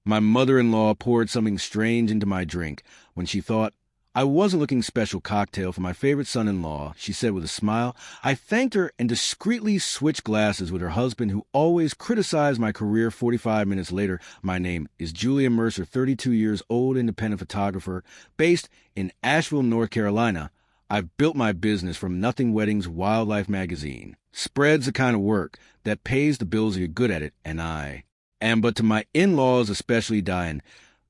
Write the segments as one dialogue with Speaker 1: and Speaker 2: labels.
Speaker 1: My mother-in-law poured something strange into my drink. When she thought I wasn't looking special cocktail for my favorite son-in-law, she said with a smile. I thanked her and discreetly switched glasses with her husband, who always criticized my career. 45 minutes later, my name is Julia Mercer, 32 years old, independent photographer, based in Asheville, North Carolina. I've built my business from Nothing Weddings Wildlife Magazine. Spreads the kind of work that pays the bills if you're good at it, and I am. But to my in-laws, especially Diane,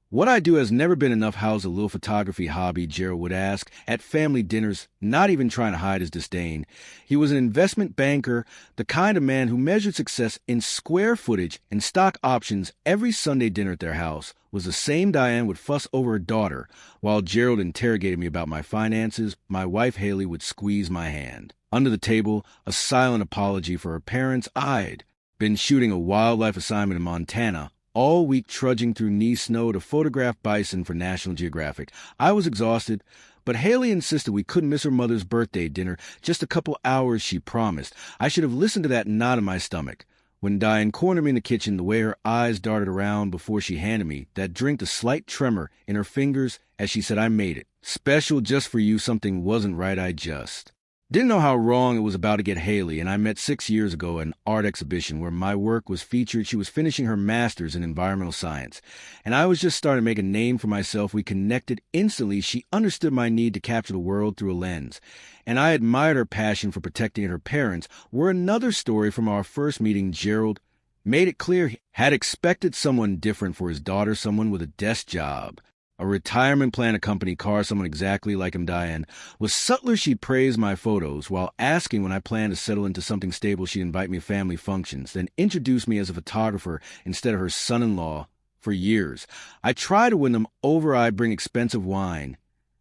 Speaker 1: what I do has never been enough. How's a little photography hobby, Gerald would ask at family dinners, not even trying to hide his disdain. He was an investment banker, the kind of man who measured success in square footage and stock options. Every Sunday dinner at their house was the same. Diane would fuss over her daughter, while Gerald interrogated me about my finances. My wife, Haley, would squeeze my hand. Under the table, a silent apology for her parents. I'd been shooting a wildlife assignment in Montana all week, trudging through knee snow to photograph bison for National Geographic. I was exhausted, but Haley insisted we couldn't miss her mother's birthday dinner. Just a couple hours, she promised. I should have listened to that knot in my stomach. When Diane cornered me in the kitchen, the way her eyes darted around before she handed me that drink, the slight tremor in her fingers as she said, I made it. Special just for you. Something wasn't right. I just didn't know how wrong it was about to get. Haley and I met 6 years ago at an art exhibition where my work was featured. She was finishing her master's in environmental science, and I was just starting to make a name for myself. We connected instantly. She understood my need to capture the world through a lens, and I admired her passion for protecting her parents. Were another story from our first meeting. Gerald made it clear he had expected someone different for his daughter, someone with a desk job, a retirement plan, a company car, someone exactly like him. Diane was subtler. She praised my photos while asking when I planned to settle into something stable. She'd invite me to family functions, then introduce me as a photographer instead of her son-in-law. For years, I tried to win them over. I'd bring expensive wine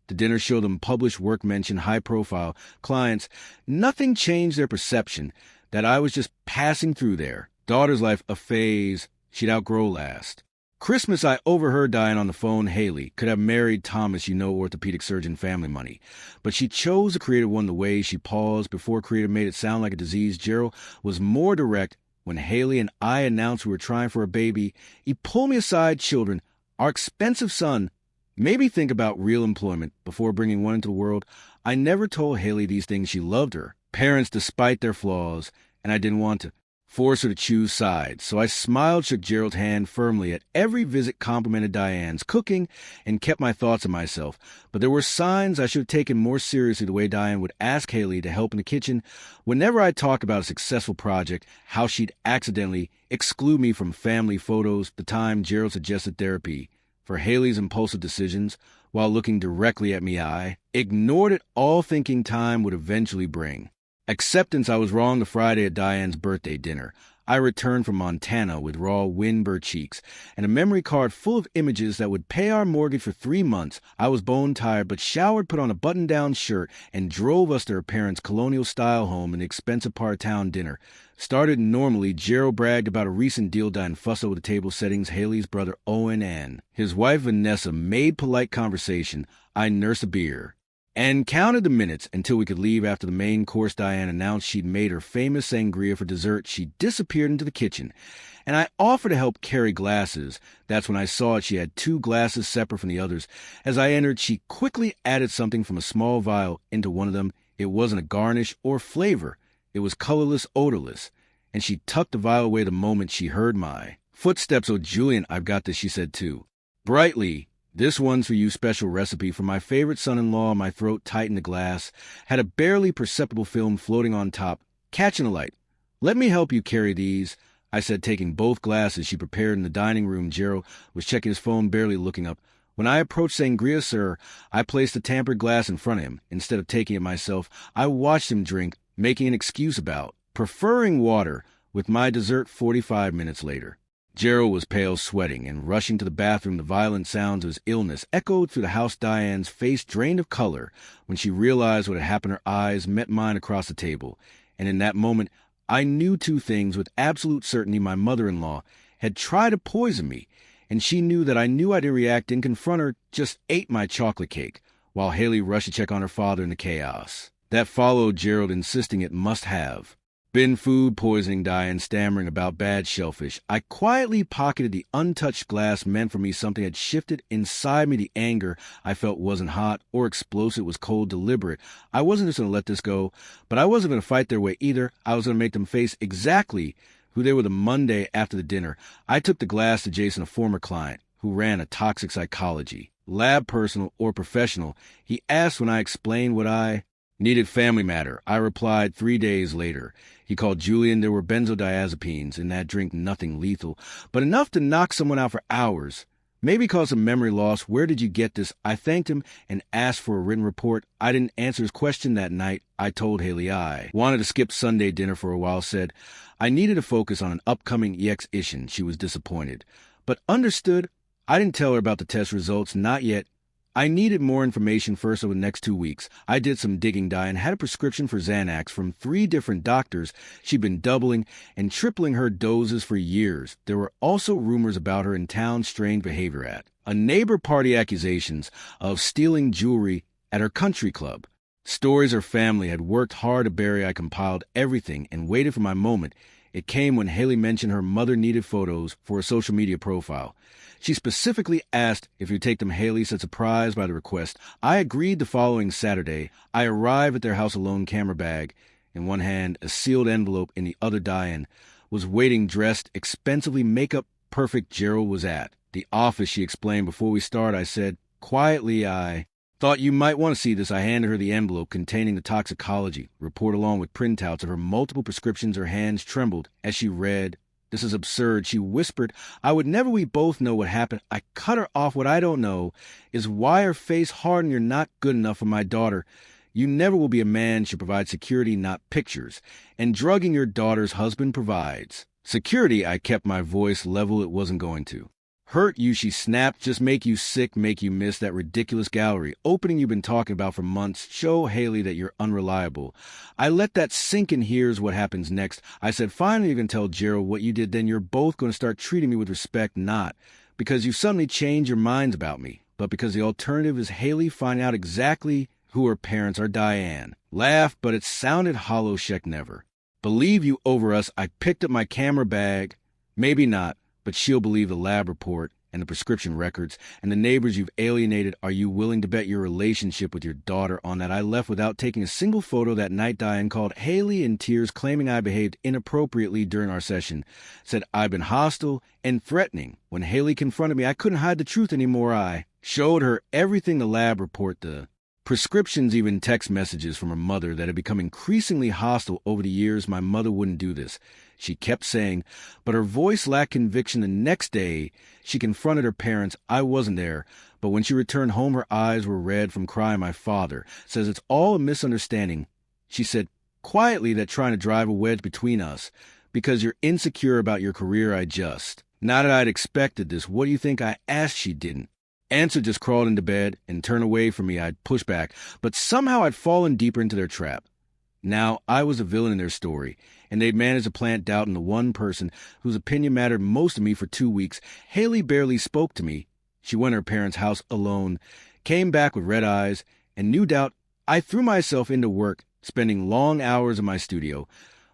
Speaker 1: to dinner, show them published work, mention high-profile clients. Nothing changed their perception that I was just passing through there. Daughter's life, a phase she'd outgrow last. Christmas, I overheard Diane on the phone. Haley could have married Thomas, orthopedic surgeon, family money. But she chose the creative one. The way she paused before creative made it sound like a disease. Gerald was more direct. When Haley and I announced we were trying for a baby, he pulled me aside. Children, our expensive son. Maybe think about real employment before bringing one into the world. I never told Haley these things. She loved her parents despite their flaws, and I didn't want to force her to choose sides. So I smiled, shook Gerald's hand firmly at every visit, complimented Diane's cooking, and kept my thoughts to myself. But there were signs I should have taken more seriously. The way Diane would ask Haley to help in the kitchen. Whenever I talked about a successful project, how she'd accidentally exclude me from family photos. The time Gerald suggested therapy for Haley's impulsive decisions while looking directly at me, I ignored it all, thinking time would eventually bring acceptance. I was wrong. The Friday at Diane's birthday dinner, I returned from Montana with raw windburned cheeks and a memory card full of images that would pay our mortgage for 3 months. I was bone tired, but showered, put on a button-down shirt, and drove us to her parents' colonial-style home. An expensive part of town dinner started normally. Gerald bragged about a recent deal. Diane fussed over the table settings. Haley's brother Owen and his wife Vanessa made polite conversation. I nursed a beer and counted the minutes until we could leave. After the main course, Diane announced she'd made her famous sangria. For dessert, she disappeared into the kitchen, and I offered to help carry glasses. That's when I saw it. She had 2 glasses separate from the others. As I entered, she quickly added something from a small vial into one of them. It wasn't a garnish or flavor. It was colorless, odorless, and she tucked the vial away the moment she heard my footsteps. Oh, Julian, I've got this, she said too brightly. This one's for you, special recipe for my favorite son-in-law. My throat tightened. The glass had a barely perceptible film floating on top, catching the light. Let me help you carry these, I said, taking both glasses. She prepared in the dining room. Gerald was checking his phone, barely looking up. When I approached sangria, sir, I placed the tampered glass in front of him. Instead of taking it myself, I watched him drink, making an excuse about preferring water with my dessert. 45 minutes later, Gerald was pale, sweating, and rushing to the bathroom. The violent sounds of his illness echoed through the house. Diane's face drained of color when she realized what had happened. Her eyes met mine across the table, and in that moment, I knew 2 things with absolute certainty. My mother-in-law had tried to poison me, and she knew that I knew I didn't react, didn't confront her, just ate my chocolate cake, while Haley rushed to check on her father in the chaos that followed. Gerald insisting it must have Been food poisoning, Diane, stammering about bad shellfish. I quietly pocketed the untouched glass meant for me. Something had shifted inside me. The anger I felt wasn't hot or explosive. It was cold, deliberate. I wasn't just going to let this go, but I wasn't going to fight their way either. I was going to make them face exactly who they were the Monday after the dinner. I took the glass to Jason, a former client who ran a toxic psychology lab, personal or professional. He asked when I explained what I needed. Family matter, I replied 3 days later. He called Julian. There were benzodiazepines in that drink, nothing lethal, but enough to knock someone out for hours. Maybe cause of memory loss. Where did you get this? I thanked him and asked for a written report. I didn't answer his question that night. I told Haley I wanted to skip Sunday dinner for a while, said I needed to focus on an upcoming EX-issue. She was disappointed, but understood. I didn't tell her about the test results, not yet. I needed more information first over the next 2 weeks. I did some digging, Diane had a prescription for Xanax from 3 different doctors. She'd been doubling and tripling her doses for years. There were also rumors about her in town strange behavior at a neighbor party, accusations of stealing jewelry at her country club. Stories her family had worked hard to bury. I compiled everything and waited for my moment. It came when Haley mentioned her mother needed photos for a social media profile. She specifically asked if you'd take them. Haley said, surprised by the request. I agreed. The following Saturday, I arrived at their house alone, camera bag in one hand, a sealed envelope in the other. Diane was waiting, dressed expensively, makeup perfect. Gerald was at the office, she explained. Before we start, I said quietly, I thought you might want to see this. I handed her the envelope containing the toxicology report along with printouts of her multiple prescriptions. Her hands trembled as she read. This is absurd, she whispered. I would never. We both know what happened. I cut her off. What I don't know is why her face hardened. You're not good enough for my daughter. You never will be a man. Should provide security, not pictures. And drugging your daughter's husband provides security. I kept my voice level. It wasn't going to hurt you, she snapped. Just make you sick, make you miss that ridiculous gallery opening you've been talking about for months. Show Haley that you're unreliable. I let that sink in. Here's what happens next. I said, finally, you can tell Gerald what you did. Then you're both going to start treating me with respect, not because you suddenly change your minds about me, but because the alternative is Haley finding out exactly who her parents are. Diane laughed, but it sounded hollow. Sheck never believe you over us. I picked up my camera bag. Maybe not, but she'll believe the lab report and the prescription records and the neighbors you've alienated. Are you willing to bet your relationship with your daughter on that? I left without taking a single photo that night. Diane called Haley in tears, claiming I behaved inappropriately during our session. Said I'd been hostile and threatening. When Haley confronted me, I couldn't hide the truth anymore. I showed her everything, the lab report, the prescriptions, even text messages from her mother that had become increasingly hostile over the years. My mother wouldn't do this, she kept saying, but her voice lacked conviction. The next day, she confronted her parents. I wasn't there, but when she returned home, her eyes were red from crying. My father says it's all a misunderstanding, she said quietly, that trying to drive a wedge between us because you're insecure about your career. I just nodded. I'd expected this. What do you think I asked? She didn't answer, just crawled into bed and turned away from me. I'd push back, but somehow I'd fallen deeper into their trap. Now I was a villain in their story, and they'd managed to plant doubt in the one person whose opinion mattered most to me. For 2 weeks, Haley barely spoke to me. She went to her parents' house alone, came back with red eyes and new doubt. I threw myself into work, spending long hours in my studio,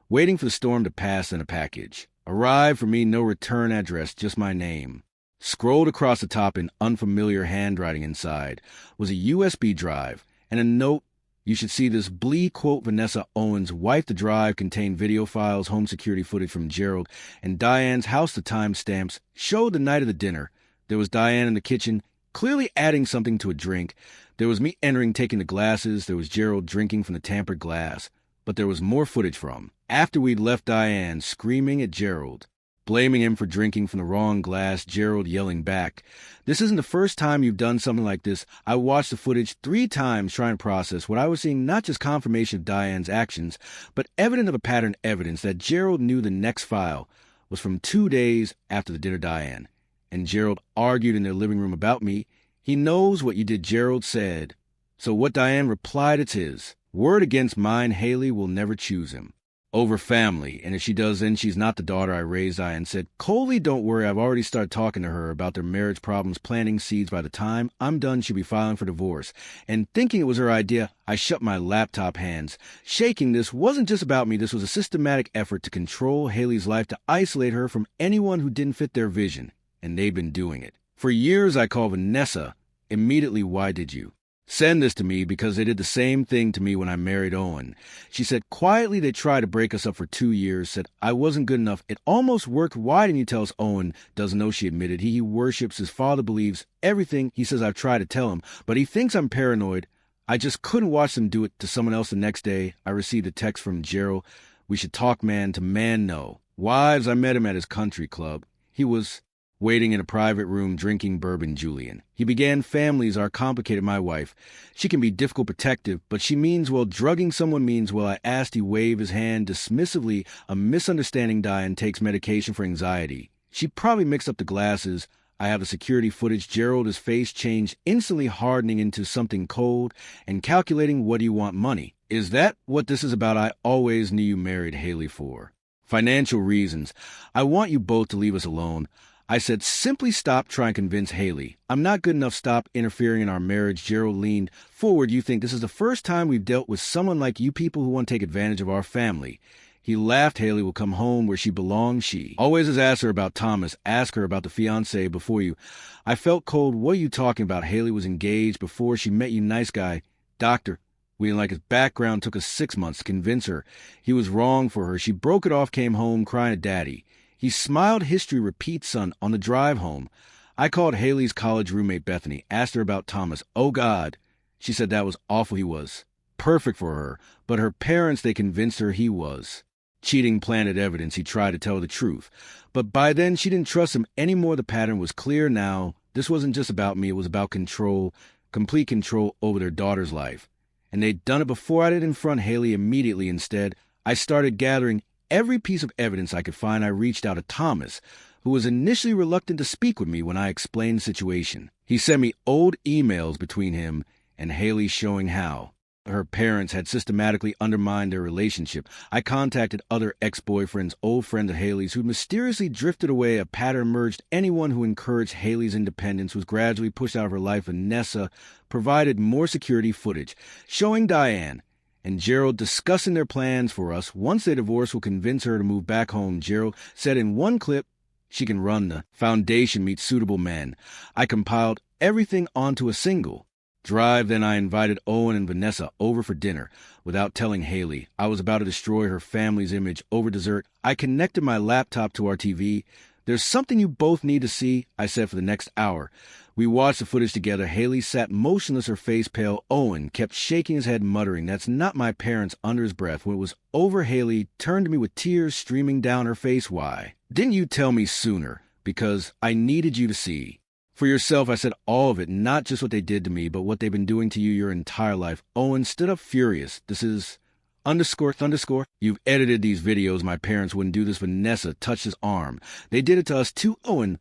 Speaker 1: waiting for the storm to pass. And a package arrived for me. No return address, just my name. Scrolled across the top in unfamiliar handwriting. Inside was a USB drive and a note. You should see this. Blee, quote, Vanessa Owens, wife. The drive contained video files, home security footage from Gerald and Diane's house. The timestamps showed the night of the dinner. There was Diane in the kitchen, clearly adding something to a drink. There was me entering, taking the glasses. There was Gerald drinking from the tampered glass. But there was more footage from after we'd left. Diane screaming at Gerald, blaming him for drinking from the wrong glass. Gerald yelling back, this isn't the first time you've done something like this. I watched the footage 3 times trying to process what I was seeing, not just confirmation of Diane's actions, but evidence of a pattern, evidence that Gerald knew the next file was from 2 days after the dinner. Diane and Gerald argued in their living room about me. He knows what you did, Gerald said. So what? Diane replied, it's his word against mine. Haley will never choose him over family, and if she does, then she's not the daughter I raised. I and said, Coley, don't worry, I've already started talking to her about their marriage problems, planting seeds. By the time I'm done, she'll be filing for divorce. And thinking it was her idea, I shut my laptop hands. Shaking, this wasn't just about me. This was a systematic effort to control Haley's life, to isolate her from anyone who didn't fit their vision. And they've been doing it. For years, I called Vanessa. Immediately, why did you send this to me? Because they did the same thing to me when I married Owen. She said, quietly, they tried to break us up for 2 years, said I wasn't good enough. It almost worked. Why didn't you tell us? Owen doesn't know, she admitted. He worships his father, believes everything he says. I've tried to tell him, but he thinks I'm paranoid. I just couldn't watch them do it to someone else. The next day, I received a text from Gerald. We should talk man to man, no. Wives, I met him at his country club. He was waiting in a private room, drinking bourbon. Julian. He began, families are complicated. My wife, she can be difficult, protective, but she means well. Drugging someone means well. I asked. He waved his hand dismissively. A misunderstanding. Diane takes medication for anxiety. She probably mixed up the glasses. I have the security footage. Gerald, his face changed, instantly hardening into something cold and calculating. What do you want? Money. Is that what this is about? I always knew you married Haley for financial reasons. I want you both to leave us alone. I said, simply stop trying to convince Haley. I'm not good enough. Stop interfering in our marriage. Gerald leaned forward. You think this is the first time we've dealt with someone like you people who want to take advantage of our family? He laughed. Haley will come home where she belongs. She always has asked her about Thomas. Ask her about the fiancé before you. I felt cold. What are you talking about? Haley was engaged before she met you. Nice guy. Doctor. We didn't like his background. Took us 6 months to convince her he was wrong for her. She broke it off, came home crying to daddy. He smiled. History repeats, son. On the drive home, I called Haley's college roommate, Bethany, asked her about Thomas. Oh, God. She said that was awful. He was perfect for her. But her parents, they convinced her he was cheating, planted evidence. He tried to tell the truth. But by then, she didn't trust him anymore. The pattern was clear now. This wasn't just about me. It was about control, complete control over their daughter's life. And they'd done it before. I didn't confront Haley immediately. Instead, I started gathering every piece of evidence I could find. I reached out to Thomas, who was initially reluctant to speak with me when I explained the situation. He sent me old emails between him and Haley showing how her parents had systematically undermined their relationship. I contacted other ex-boyfriends, old friends of Haley's, who mysteriously drifted away. A pattern emerged. Anyone who encouraged Haley's independence was gradually pushed out of her life. Vanessa provided more security footage showing Diane and Gerald discussing their plans for us. Once they divorce, will convince her to move back home. Gerald said in one clip she can run the foundation, meet suitable men. I compiled everything onto a single drive. Then I invited Owen and Vanessa over for dinner without telling Haley. I was about to destroy her family's image over dessert. I connected my laptop to our TV. There's something you both need to see, I said. For the next hour, we watched the footage together. Haley sat motionless, her face pale. Owen kept shaking his head, muttering, "That's not my parents," under his breath. When it was over, Haley turned to me with tears streaming down her face. Why didn't you tell me sooner? Because I needed you to see for yourself. I said all of it, not just what they did to me, but what they've been doing to you your entire life. Owen stood up furious. This is __. You've edited these videos. My parents wouldn't do this. Vanessa touched his arm. They did it to us too. Owen,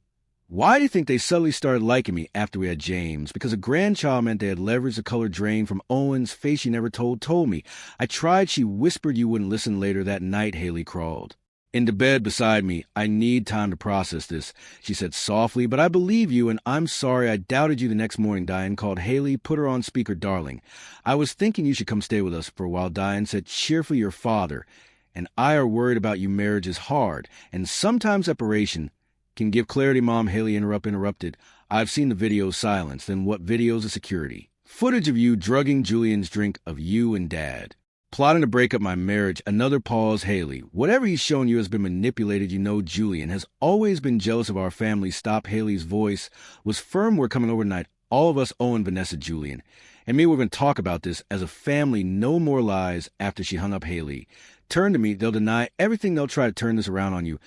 Speaker 1: why do you think they suddenly started liking me after we had James? Because a grandchild meant they had leveraged the color drain from Owen's face. She never told me. I tried. She whispered you wouldn't listen. Later that night, Haley crawled into bed beside me. I need time to process this, she said softly, but I believe you, and I'm sorry I doubted you. The next morning, Diane called Haley, put her on speaker. Darling, I was thinking you should come stay with us for a while. Diane said cheerfully, your father and I are worried about you. Marriage is hard, and sometimes separation can give clarity. Mom, Haley interrupted. I've seen the videos. Silence. Then what videos? Of security footage of you drugging Julian's drink, of you and Dad plotting to break up my marriage. Another pause. Haley, whatever he's shown you has been manipulated. You know Julian has always been jealous of our family. Stop. Haley's voice was firm. We're coming over tonight. All of us, Owen, Vanessa, Julian, and me, we're going to talk about this as a family. No more lies. After she hung up, Haley turned to me. They'll deny everything. They'll try to turn this around on you.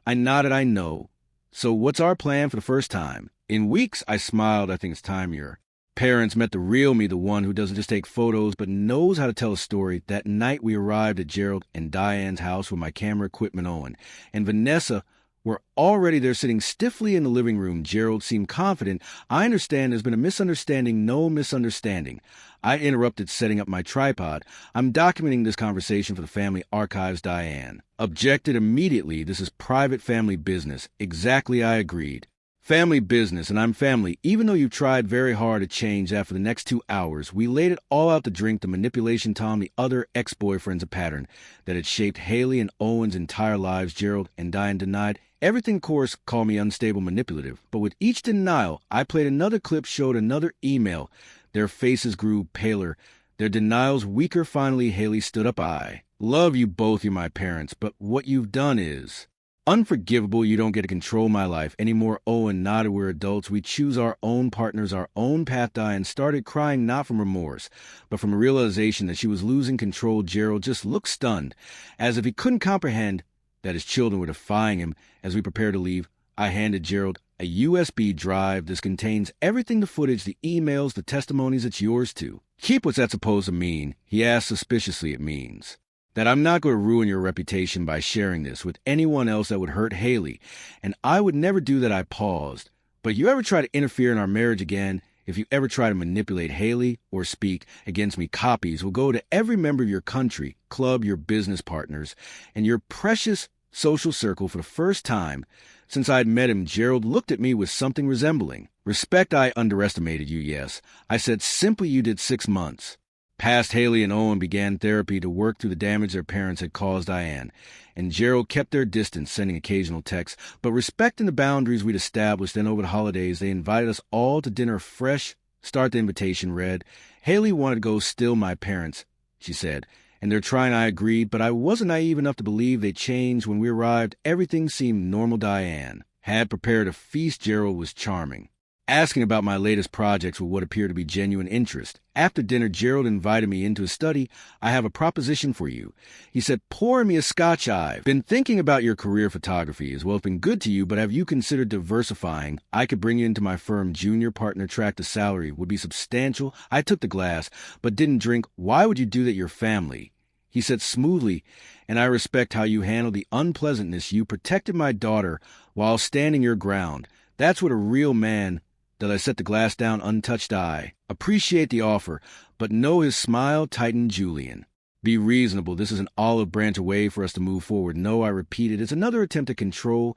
Speaker 1: I nodded. I know. So what's our plan for the first time in weeks? I smiled. I think it's time your parents met the real me, the one who doesn't just take photos but knows how to tell a story. That night we arrived at Gerald and Diane's house with my camera equipment. Owen and Vanessa We're already there sitting stiffly in the living room. Gerald seemed confident. I understand there's been a misunderstanding. No misunderstanding. I interrupted, setting up my tripod. I'm documenting this conversation for the family archives, Diane. Objected immediately. This is private family business. Exactly, I agreed. Family business, and I'm family. Even though you've tried very hard to change after the next 2 hours, we laid it all out to drink, the manipulation, Tom, the other ex-boyfriends, a pattern that had shaped Haley and Owen's entire lives. Gerald and Diane denied. Everything, of course, called me unstable, manipulative. But with each denial, I played another clip, showed another email. Their faces grew paler, their denials weaker. Finally, Haley stood up. I love you both, you're my parents, but what you've done is unforgivable. You don't get to control my life anymore. Owen nodded. We're adults. We choose our own partners, our own path. Diane started crying, not from remorse, but from a realization that she was losing control. Gerald just looked stunned, as if he couldn't comprehend that his children were defying him. As we prepared to leave, I handed Gerald a USB drive. This contains everything, the footage, the emails, the testimonies. It's yours too. Keep. What's that supposed to mean? He asked suspiciously. It means that I'm not going to ruin your reputation by sharing this with anyone else that would hurt Haley, and I would never do that. I paused. But if you ever try to interfere in our marriage again, if you ever try to manipulate Haley or speak against me, copies will go to every member of your country, club, your business partners, and your precious social circle. For the first time since I'd met him, Gerald looked at me with something resembling respect. I underestimated you, yes. I said simply, you did 6 months. Past Haley and Owen began therapy to work through the damage their parents had caused Diane, and Gerald kept their distance, sending occasional texts, but respecting the boundaries we'd established. Then over the holidays, they invited us all to dinner. Fresh start. The invitation read, Haley wanted to go. Still my parents, she said, and they're trying. I agreed, but I wasn't naive enough to believe they'd changed. When we arrived, everything seemed normal. Diane had prepared a feast. Gerald was charming, asking about my latest projects with what appeared to be genuine interest. After dinner, Gerald invited me into his study. I have a proposition for you, he said, pouring me a scotch. I've been thinking about your career. Photography as well. It's been good to you, but have you considered diversifying? I could bring you into my firm. Junior partner track. The salary would be substantial. I took the glass, but didn't drink. Why would you do that? Your family, he said smoothly, and I respect how you handled the unpleasantness. You protected my daughter while standing your ground. That's what a real man. That I set the glass down untouched. I appreciate the offer, but no. His smile tightened. Julian, be reasonable. This is an olive branch away for us to move forward. No, I repeated, it's another attempt at control.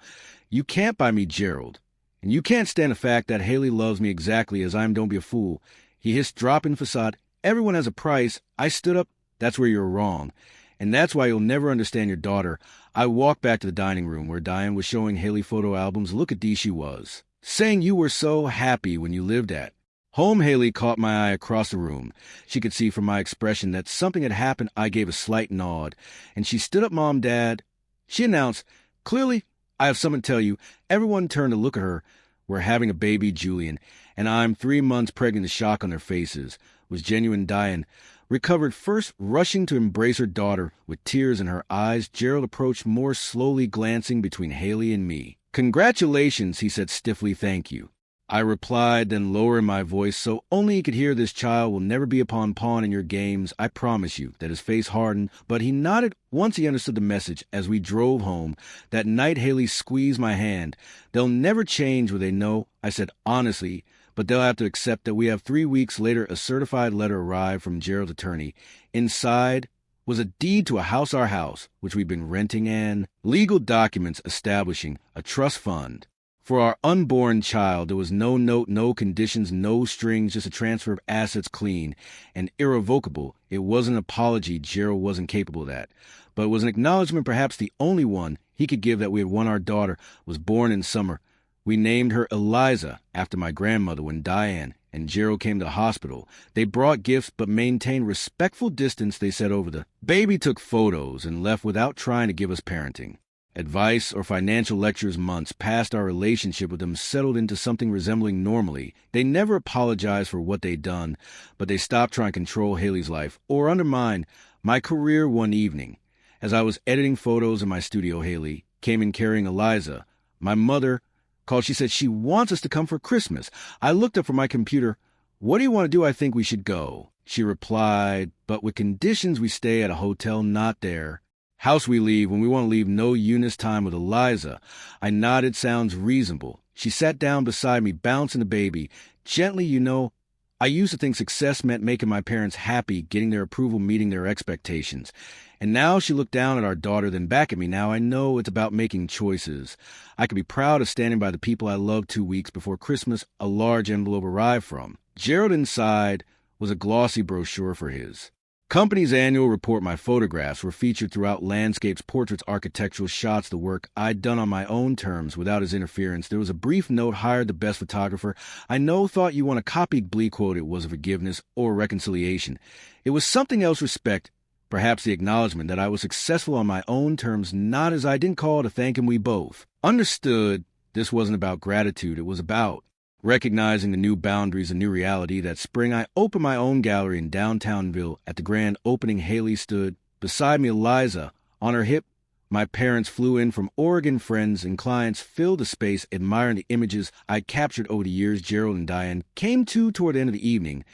Speaker 1: You can't buy me, Gerald, and you can't stand the fact that Haley loves me exactly as I am. Don't be a fool, he hissed, dropping facade. Everyone has a price. I stood up. That's where you're wrong, and that's why you'll never understand your daughter. I walked back to the dining room where Diane was showing Haley photo albums. Look at these, she was saying. You were so happy when you lived at home. Haley caught my eye across the room. She could see from my expression that something had happened. I gave a slight nod, and she stood up. Mom, Dad, she announced, clearly, I have something to tell you. Everyone turned to look at her. We're having a baby, Julian, and I'm 3 months pregnant. The shock on their faces was genuine. Diane recovered first, rushing to embrace her daughter with tears in her eyes. Gerald approached more slowly, glancing between Haley and me. Congratulations, he said stiffly. Thank you, I replied, then lowering my voice so only he could hear. This child will never be a pawn in your games. I promise you. That his face hardened, but he nodded once he understood the message. As we drove home that night, Haley squeezed my hand. They'll never change, will they? No, I said honestly, but they'll have to accept that we have. 3 weeks later, a certified letter arrived from Gerald's attorney. Inside was a deed to a house, our house, which we'd been renting, and legal documents establishing a trust fund for our unborn child. There was no note, no conditions, no strings, just a transfer of assets, clean and irrevocable. It wasn't an apology. Gerald wasn't capable of that, but it was an acknowledgement, perhaps the only one he could give, that we had won. Our daughter was born in summer. We named her Eliza after my grandmother. When Diane and Gerald came to the hospital, they brought gifts but maintained respectful distance. They said over the baby, took photos, and left without trying to give us parenting advice or financial lectures. Months passed. Our relationship with them settled into something resembling normally. They never apologized for what they'd done, but they stopped trying to control Haley's life or undermine my career. One evening, as I was editing photos in my studio, Haley came in carrying Eliza. My mother called. She said she wants us to come for Christmas. I looked up from my computer. What do you want to do? I think we should go, she replied, but with conditions. We stay at a hotel. Not their House we leave when we want to leave no Eunice time with Eliza. I nodded, sounds reasonable. She sat down beside me, bouncing the baby. Gently, I used to think success meant making my parents happy, getting their approval, meeting their expectations. And now she looked down at our daughter, then back at me. Now I know it's about making choices. I could be proud of standing by the people I loved 2 weeks before Christmas a large envelope arrived from. Gerald inside was a glossy brochure for his company's annual report. My photographs were featured throughout: landscapes, portraits, architectural shots, the work I'd done on my own terms without his interference. There was a brief note: hired the best photographer. I thought you want a copy. Glee quote: it was a forgiveness or reconciliation. It was something else: respect, perhaps the acknowledgement that I was successful on my own terms, not as I didn't call to thank him. We both understood this wasn't about gratitude. It was about recognizing the new boundaries, a new reality. That spring, I opened my own gallery in downtownville. At the grand opening, Haley stood beside me, Eliza on her hip. My parents flew in from Oregon. Friends and clients filled the space, admiring the images I captured over the years. Gerald and Diane came toward the end of the evening.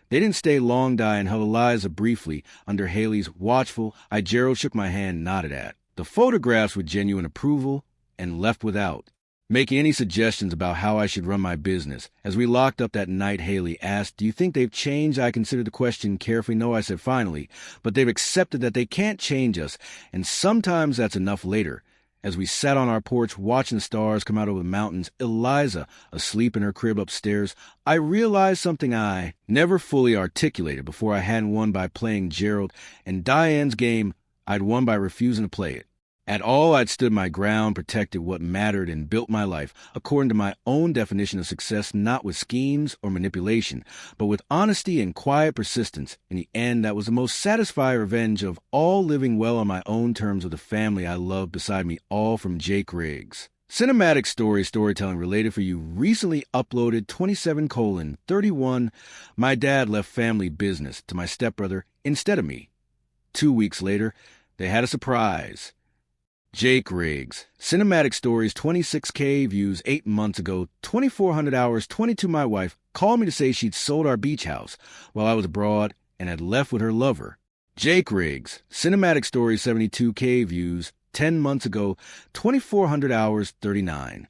Speaker 1: They didn't stay long. Diane held Eliza briefly under Haley's watchful eye. Gerald shook my hand, nodded at the photographs with genuine approval, and left without making any suggestions about how I should run my business. As we locked up that night, Haley asked, "Do you think they've changed?" I considered the question carefully. "No," I said finally, "but they've accepted that they can't change us, and sometimes that's enough." Later, as we sat on our porch watching the stars come out over the mountains, Eliza asleep in her crib upstairs, I realized something I never fully articulated before. I hadn't won by playing Gerald and Diane's game. I'd won by refusing to play it at all. I'd stood my ground, protected what mattered, and built my life according to my own definition of success, not with schemes or manipulation, but with honesty and quiet persistence. In the end, that was the most satisfying revenge of all, living well on my own terms with the family I loved beside me, all from Jake Riggs. Cinematic storytelling related for you, recently uploaded 27:31. My dad left family business to my stepbrother instead of me. 2 weeks later, they had a surprise. Jake Riggs. Cinematic stories, 26K views 8 months ago, 2,400 hours, 22. My wife called me to say she'd sold our beach house while I was abroad and had left with her lover. Jake Riggs. Cinematic stories, 72K views 10 months ago, 2,400 hours, 39.